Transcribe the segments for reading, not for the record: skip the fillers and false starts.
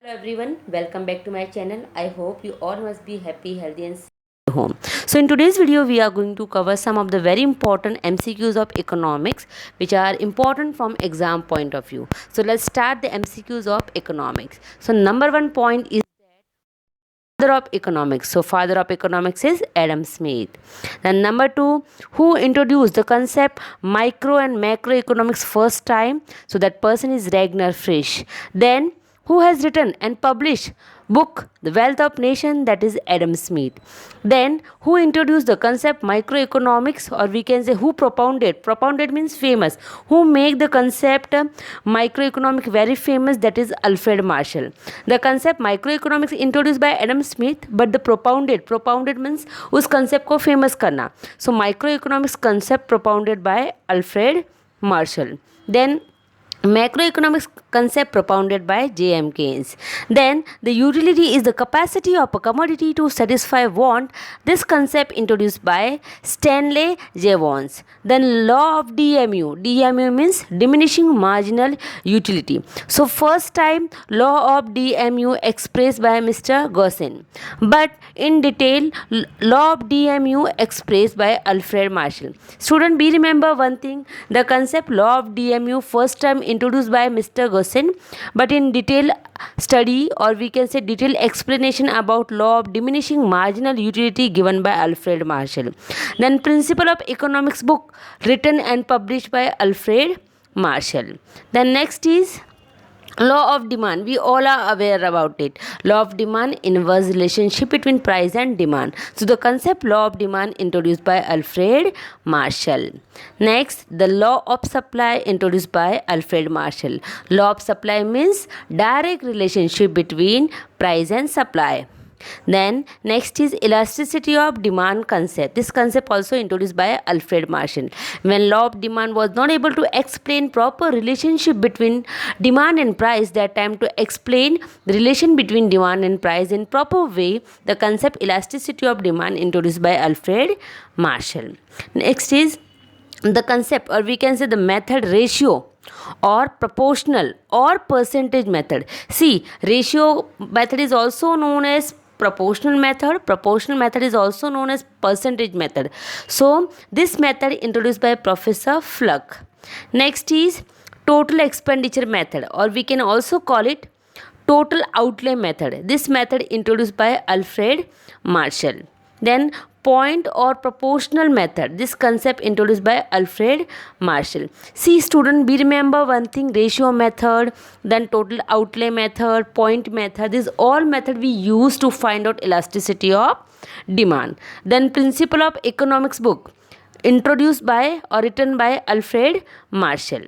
Hello everyone, welcome back to my channel. I hope you all must be happy, healthy and safe at home. So in today's video we are going to cover some of the very important MCQs of economics which are important from exam point of view. So let's start the MCQs of economics. So number one point is father of economics. So father of economics is Adam Smith. Then number two, who introduced the concept micro and macroeconomics first time? So that person is Ragnar Frisch. Then who has written and published book The Wealth of Nation? That is Adam Smith. Then who introduced the concept microeconomics, or we can say who propounded means famous, who make the concept microeconomic very famous? That is Alfred Marshall. The concept microeconomics introduced by Adam Smith, but the propounded means उस concept को famous करना. So microeconomics concept propounded by Alfred Marshall. Then macroeconomics concept propounded by J.M. Keynes. Then the utility is the capacity of a commodity to satisfy want. This concept introduced by Stanley Jevons. Then law of DMU. DMU means diminishing marginal utility. So first time law of DMU expressed by Mr. Gaussen. But in detail law of DMU expressed by Alfred Marshall. Student, be remember one thing, the concept law of DMU first time introduced by Mr. Gaussen, but in detail study, or we can say detailed explanation about law of diminishing marginal utility given by Alfred Marshall. Then principle of economics book written and published by Alfred Marshall. Then next is law of demand. We all are aware about it. Law of demand, inverse relationship between price and demand. So the concept law of demand introduced by Alfred Marshall. Next, the law of supply introduced by Alfred Marshall. Law of supply means direct relationship between price and supply. Then next is elasticity of demand concept. This concept also introduced by Alfred Marshall. When law of demand was not able to explain proper relationship between demand and price, that time to explain the relation between demand and price in proper way, the concept elasticity of demand introduced by Alfred Marshall. Next is the concept, or we can say the method ratio or proportional or percentage method. See, ratio method is also known as proportional method is also known as percentage method. So this method introduced by Professor Fluck. Next is total expenditure method, or we can also call it total outlay method. This method introduced by Alfred Marshall. Then point or proportional method. This concept introduced by Alfred Marshall. See student, be remember one thing, ratio method, then total outlay method, point method. These all method we use to find out elasticity of demand. Then principle of economics book introduced by or written by Alfred Marshall.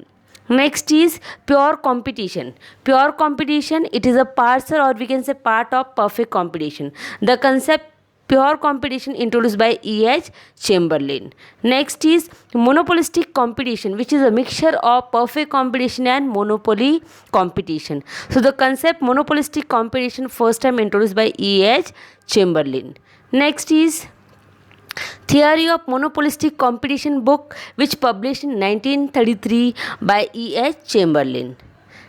Next is pure competition. Pure competition, it is a parcel, or we can say part of perfect competition. The concept pure competition introduced by E.H. Chamberlain. Next is monopolistic competition, which is a mixture of perfect competition and monopoly competition. So the concept monopolistic competition first time introduced by E.H. Chamberlain. Next is Theory of Monopolistic Competition book, which published in 1933 by E.H. Chamberlain.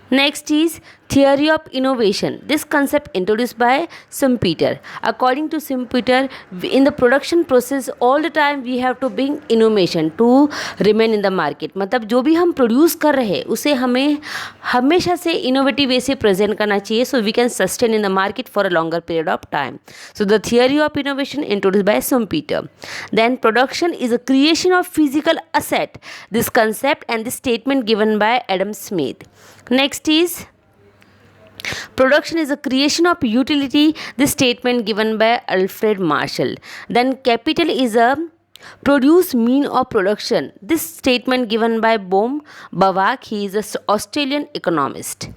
Next is theory of innovation. This concept introduced by Schumpeter. According to Schumpeter, in the production process all the time we have to bring innovation to remain in the market. मतलब जो भी हम produce कर रहे हैं उसे हमें हमेशा से इनोवेटिव वे से प्रेजेंट करना चाहिए, so we can sustain in the market for a longer period of time. So the theory of innovation introduced by Schumpeter. Then production is a creation of physical asset. This concept and this statement given by Adam Smith. Next is production is a creation of utility. This statement given by Alfred Marshall. Then capital is a produce mean of production. This statement given by Bohm Barak. He is an Australian economist.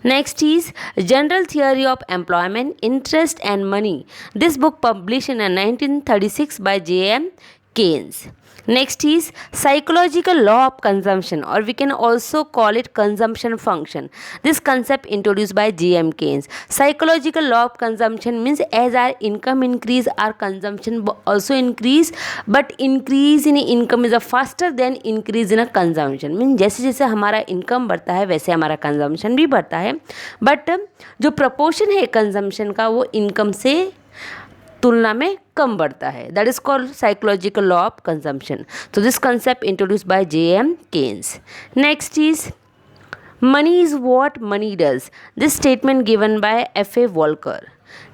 Next is General Theory of Employment, Interest and Money. This book published in 1936 by J.M. Keynes. Next is psychological law of consumption, or we can also call it consumption function. This concept introduced by J.M. Keynes. Psychological law of consumption means as our income increase, our consumption also increase, but increase in income is a faster than increase in a consumption. Means जैसे जैसे हमारा income बढ़ता है वैसे हमारा consumption भी बढ़ता है, but जो proportion है consumption का वो income से तुलना में कम बढ़ता है. That is called psychological law of consumption. So this concept introduced by J.M. Keynes. Next is money is what money does. This statement given by F.A. Volcker.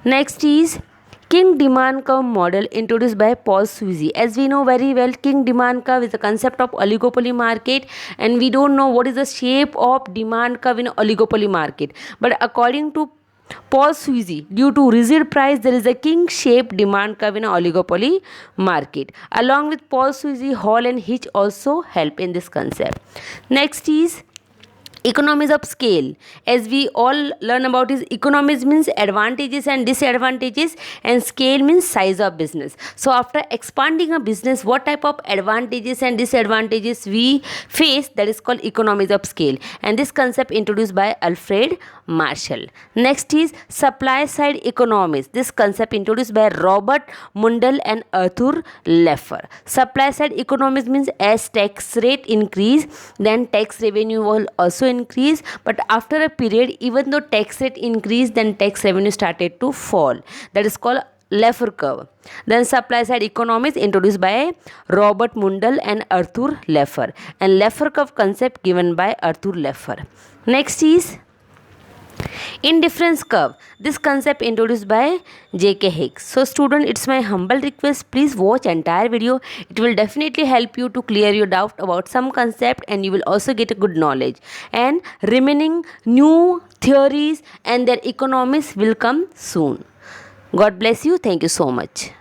Next is King demand curve model introduced by Paul Sweezy. As we know very well, King demand curve is the concept of oligopoly market, and we don't know what is the shape of demand curve in oligopoly market. But according to Paul Sweezy, due to rigid price, there is a king-shaped demand curve in an oligopoly market. Along with Paul Sweezy, Hall and Hitch also help in this concept. Next is economies of scale. As we all learn about is economies means advantages and disadvantages, and scale means size of business. So after expanding a business, what type of advantages and disadvantages we face, that is called economies of scale, and this concept introduced by Alfred Marshall. Next is supply side economics. This concept introduced by Robert Mundell and Arthur Laffer. Supply side economics means as tax rate increase, then tax revenue will also increase, but after a period, even though tax rate increased, then tax revenue started to fall. That is called Laffer curve. Then supply side economics introduced by Robert Mundell and Arthur Laffer, and Laffer curve concept given by Arthur Laffer. Next is indifference curve. This concept introduced by J.K. Hicks. So student, it's my humble request, please watch entire video. It will definitely help you to clear your doubt about some concept, and you will also get a good knowledge, and remaining new theories and their economics will come soon. God bless you. Thank you so much.